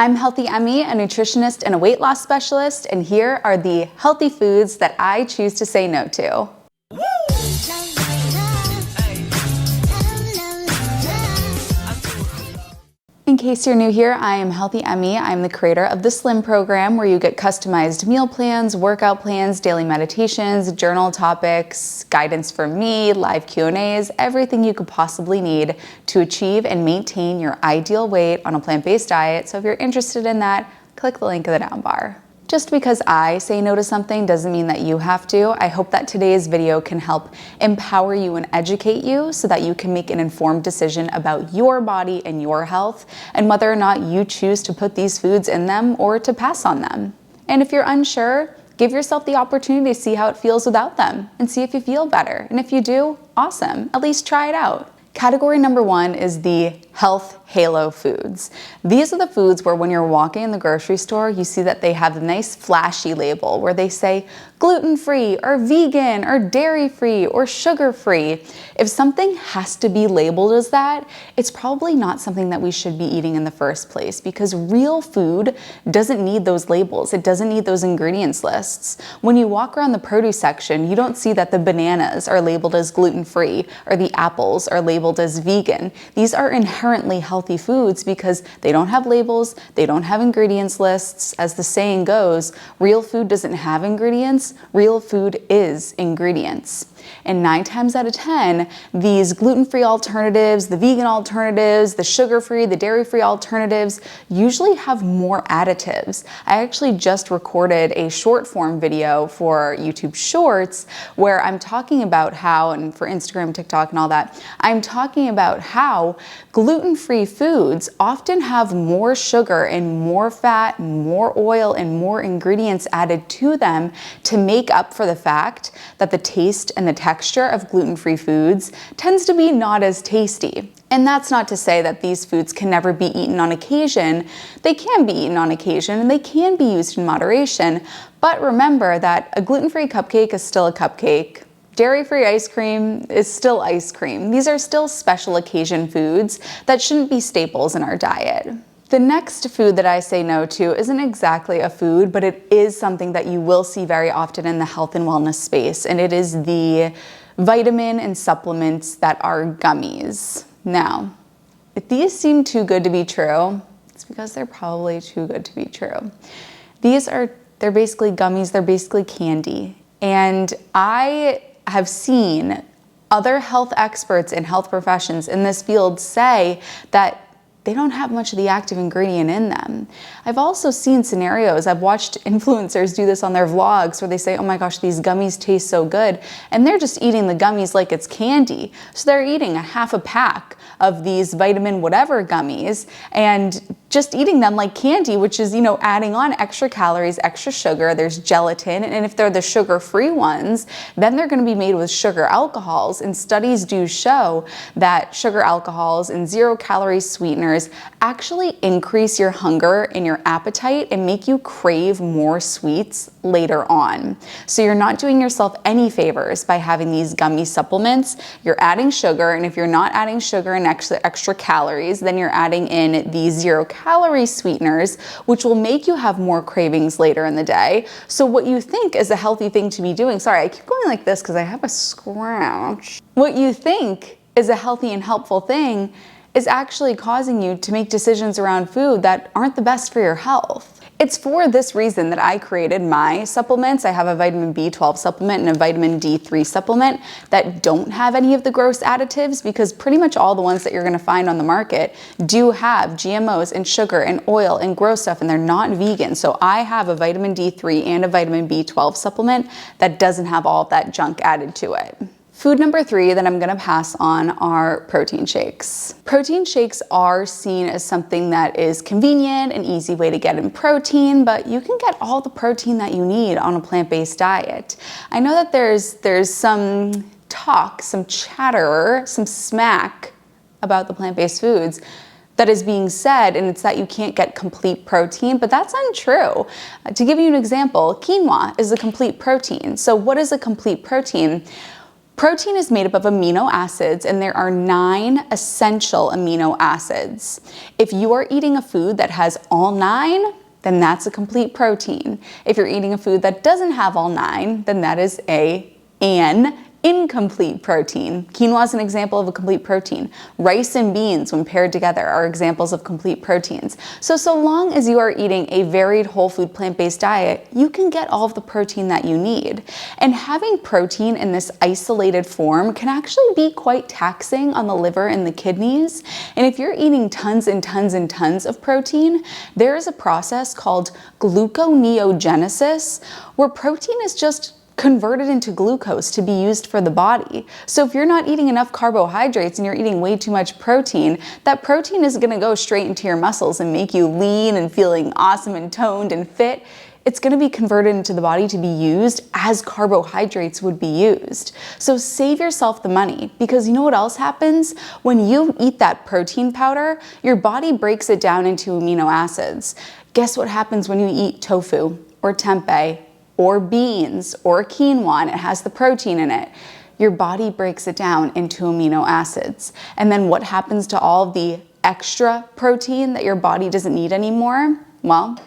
I'm Healthy Emmie, a nutritionist and a weight loss specialist, and here are the healthy foods that I choose to say no to. In case you're new here, I am Healthy Emmie. I'm the creator of the Slim program, where you get customized meal plans, workout plans, daily meditations, journal topics, guidance from me, live Q&As, everything you could possibly need to achieve and maintain your ideal weight on a plant-based diet. So if you're interested in that, click the link in the down bar. Just because I say no to something doesn't mean that you have to. I hope that today's video can help empower you and educate you so that you can make an informed decision about your body and your health and whether or not you choose to put these foods in them or to pass on them. And if you're unsure, give yourself the opportunity to see how it feels without them and see if you feel better. And if you do, awesome. At least try it out. Category number one is the health halo foods. These are the foods where when you're walking in the grocery store, you see that they have a nice flashy label where they say gluten-free or vegan or dairy-free or sugar-free. If something has to be labeled as that, it's probably not something that we should be eating in the first place, because real food doesn't need those labels. It doesn't need those ingredients lists. When you walk around the produce section, you don't see that the bananas are labeled as gluten-free or the apples are labeled as vegan. These are inherently healthy foods because they don't have labels, they don't have ingredients lists. As the saying goes, real food doesn't have ingredients, real food is ingredients. And 9 times out of 10, these gluten-free alternatives, the vegan alternatives, the sugar-free, the dairy-free alternatives usually have more additives. I actually just recorded a short form video for YouTube Shorts where I'm talking about how, and for Instagram, TikTok and all that, I'm talking about how gluten-free foods often have more sugar and more fat, more oil, and more ingredients added to them to make up for the fact that the taste and the texture of gluten-free foods tends to be not as tasty. And that's not to say that these foods can never be eaten on occasion. They can be eaten on occasion and they can be used in moderation. But remember that a gluten-free cupcake is still a cupcake. Dairy-free ice cream is still ice cream. These are still special occasion foods that shouldn't be staples in our diet. The next food that I say no to isn't exactly a food, but it is something that you will see very often in the health and wellness space, and it is the vitamin and supplements that are gummies. Now, if these seem too good to be true, it's because they're probably too good to be true. They're basically gummies, they're basically candy. And I have seen other health experts and health professions in this field say that they don't have much of the active ingredient in them. I've also seen scenarios, I've watched influencers do this on their vlogs where they say, oh my gosh, these gummies taste so good. And they're just eating the gummies like it's candy. So they're eating a half a pack of these vitamin whatever gummies and just eating them like candy, which is, adding on extra calories, extra sugar, there's gelatin, and if they're the sugar-free ones, then they're gonna be made with sugar alcohols, and studies do show that sugar alcohols and zero-calorie sweeteners actually increase your hunger and your appetite and make you crave more sweets later on. So you're not doing yourself any favors by having these gummy supplements. You're adding sugar, and if you're not adding sugar and extra calories, then you're adding in these zero-calorie sweeteners, which will make you have more cravings later in the day. So what you think is a healthy thing to be doing, sorry, I keep going like this because I have a scratch. What you think is a healthy and helpful thing is actually causing you to make decisions around food that aren't the best for your health. It's for this reason that I created my supplements. I have a vitamin B12 supplement and a vitamin D3 supplement that don't have any of the gross additives, because pretty much all the ones that you're gonna find on the market do have GMOs and sugar and oil and gross stuff, and they're not vegan. So I have a vitamin D3 and a vitamin B12 supplement that doesn't have all of that junk added to it. Food number 3 that I'm gonna pass on are protein shakes. Protein shakes are seen as something that is convenient, an easy way to get in protein, but you can get all the protein that you need on a plant-based diet. I know that there's some talk, some chatter, some smack about the plant-based foods that is being said, and it's that you can't get complete protein, but that's untrue. To give you an example, quinoa is a complete protein. So what is a complete protein? Protein is made up of amino acids, and there are 9 essential amino acids. If you are eating a food that has all 9, then that's a complete protein. If you're eating a food that doesn't have all 9, then that is an incomplete protein. Quinoa is an example of a complete protein. Rice and beans, when paired together, are examples of complete proteins. So long as you are eating a varied whole food plant-based diet, you can get all of the protein that you need. And having protein in this isolated form can actually be quite taxing on the liver and the kidneys. And if you're eating tons and tons and tons of protein, there is a process called gluconeogenesis, where protein is just converted into glucose to be used for the body. So if you're not eating enough carbohydrates and you're eating way too much protein, that protein is going to go straight into your muscles and make you lean and feeling awesome and toned and fit. It's going to be converted into the body to be used as carbohydrates would be used. So save yourself the money, because you know what else happens? When you eat that protein powder, your body breaks it down into amino acids. Guess what happens when you eat tofu or tempeh or beans or quinoa and it has the protein in it? Your body breaks it down into amino acids. And then what happens to all the extra protein that your body doesn't need anymore? Well,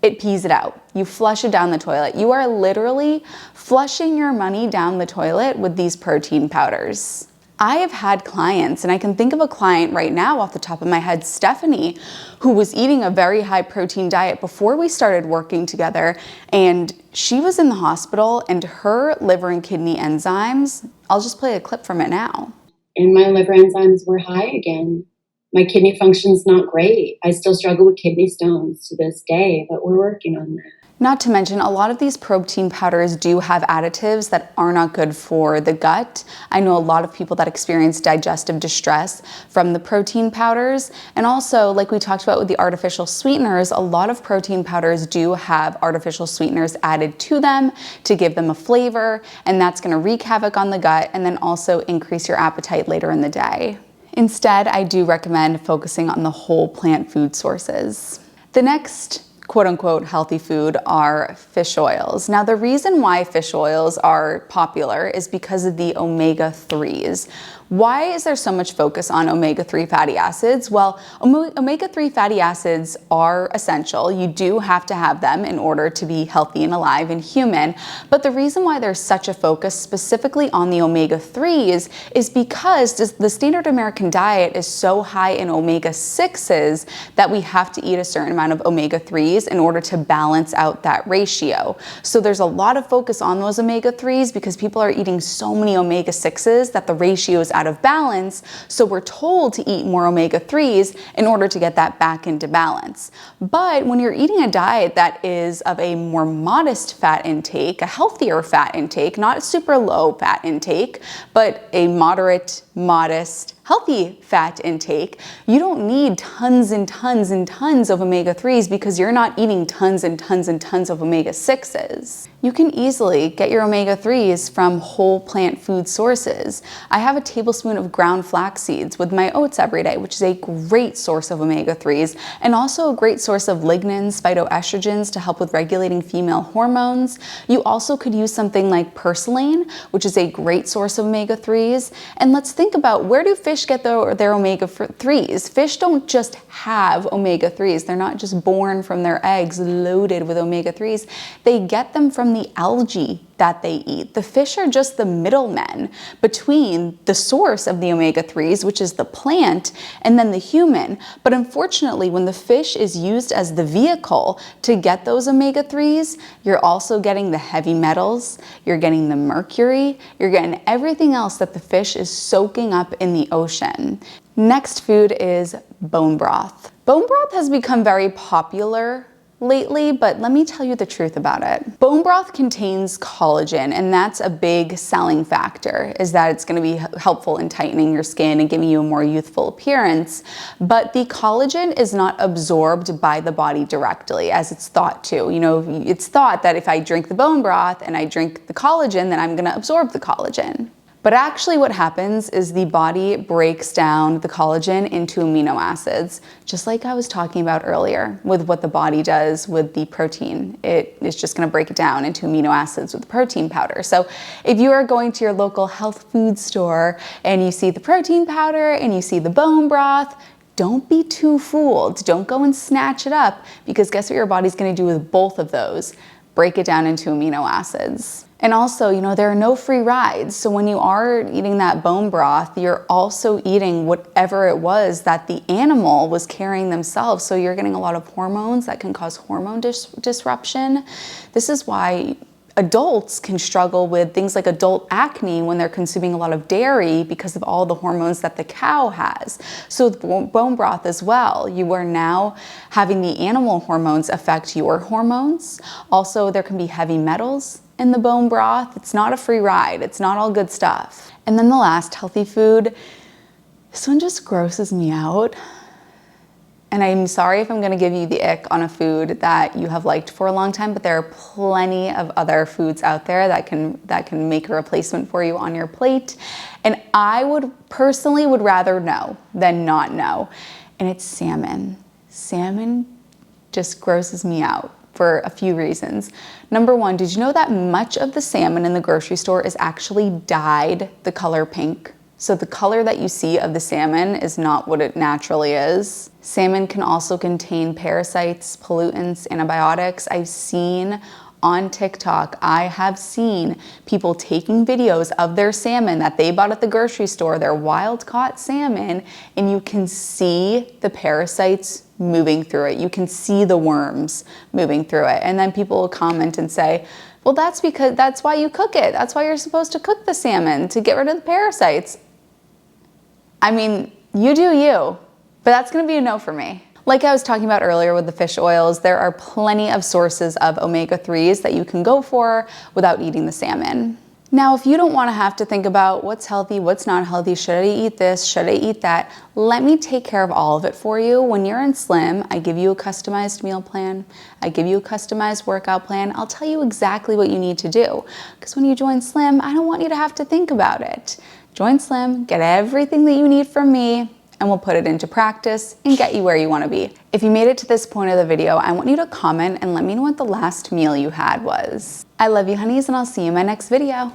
it pees it out. You flush it down the toilet. You are literally flushing your money down the toilet with these protein powders. I have had clients, and I can think of a client right now off the top of my head, Stephanie, who was eating a very high protein diet before we started working together, and she was in the hospital, and her liver and kidney enzymes, I'll just play a clip from it now. And my liver enzymes were high again. My kidney function's not great. I still struggle with kidney stones to this day, but we're working on that. Not to mention, a lot of these protein powders do have additives that are not good for the gut. I know a lot of people that experience digestive distress from the protein powders. And also, like we talked about with the artificial sweeteners, a lot of protein powders do have artificial sweeteners added to them to give them a flavor, and that's going to wreak havoc on the gut and then also increase your appetite later in the day. Instead, I do recommend focusing on the whole plant food sources. The next quote-unquote healthy food are fish oils. Now, the reason why fish oils are popular is because of the omega-3s. Why is there so much focus on omega-3 fatty acids? Well, omega-3 fatty acids are essential. You do have to have them in order to be healthy and alive and human. But the reason why there's such a focus specifically on the omega-3s is because the standard American diet is so high in omega-6s that we have to eat a certain amount of omega-3s in order to balance out that ratio. So there's a lot of focus on those omega-3s because people are eating so many omega-6s that the ratio is out of balance, so we're told to eat more omega-3s in order to get that back into balance. But when you're eating a diet that is of a more modest fat intake, a healthier fat intake, not a super low fat intake, but a moderate, modest, healthy fat intake, you don't need tons and tons and tons of omega-3s because you're not eating tons and tons and tons of omega-6s. You can easily get your omega-3s from whole plant food sources. I have a tablespoon of ground flax seeds with my oats every day, which is a great source of omega-3s and also a great source of lignans, phytoestrogens to help with regulating female hormones. You also could use something like purslane, which is a great source of omega-3s. And let's think about, where do fish get their omega-3s? Fish don't just have omega-3s. They're not just born from their eggs loaded with omega-3s. They get them from the algae that they eat. The fish are just the middlemen between the source of the omega-3s, which is the plant, and then the human. But unfortunately, when the fish is used as the vehicle to get those omega-3s, you're also getting the heavy metals, you're getting the mercury, you're getting everything else that the fish is soaking up in the ocean. Next food is bone broth. Bone broth has become very popular lately, but let me tell you the truth about it. Bone broth contains collagen, and that's a big selling factor, is that it's going to be helpful in tightening your skin and giving you a more youthful appearance. But the collagen is not absorbed by the body directly, as it's thought to. You know, it's thought that if I drink the bone broth and I drink the collagen, then I'm going to absorb the collagen. But actually what happens is the body breaks down the collagen into amino acids, just like I was talking about earlier with what the body does with the protein. It is just gonna break it down into amino acids with the protein powder. So if you are going to your local health food store and you see the protein powder and you see the bone broth, don't be too fooled. Don't go and snatch it up, because guess what your body's gonna do with both of those? Break it down into amino acids. And also, you know, there are no free rides. So when you are eating that bone broth, you're also eating whatever it was that the animal was carrying themselves. So you're getting a lot of hormones that can cause hormone disruption. This is why adults can struggle with things like adult acne when they're consuming a lot of dairy, because of all the hormones that the cow has. So with bone broth as well, you are now having the animal hormones affect your hormones. Also, there can be heavy metals in the bone broth. It's not a free ride. It's not all good stuff. And then the last healthy food, this one just grosses me out. And I'm sorry if I'm gonna give you the ick on a food that you have liked for a long time, but there are plenty of other foods out there that can make a replacement for you on your plate. And I would personally rather know than not know. And it's salmon. Salmon just grosses me out for a few reasons. Number one, did you know that much of the salmon in the grocery store is actually dyed the color pink? So the color that you see of the salmon is not what it naturally is. Salmon can also contain parasites, pollutants, antibiotics. I've seen on TikTok, I have seen people taking videos of their salmon that they bought at the grocery store, their wild caught salmon, and you can see the parasites moving through it. You can see the worms moving through it. And then people will comment and say, well, that's why you cook it. That's why you're supposed to cook the salmon, to get rid of the parasites. I mean, you do you, but that's gonna be a no for me. Like I was talking about earlier with the fish oils, there are plenty of sources of omega-3s that you can go for without eating the salmon. Now, if you don't wanna have to think about what's healthy, what's not healthy, should I eat this, should I eat that, let me take care of all of it for you. When you're in Slim, I give you a customized meal plan, I give you a customized workout plan, I'll tell you exactly what you need to do. Because when you join Slim, I don't want you to have to think about it. Join Slim, get everything that you need from me, and we'll put it into practice and get you where you wanna be. If you made it to this point of the video, I want you to comment and let me know what the last meal you had was. I love you, honeys, and I'll see you in my next video.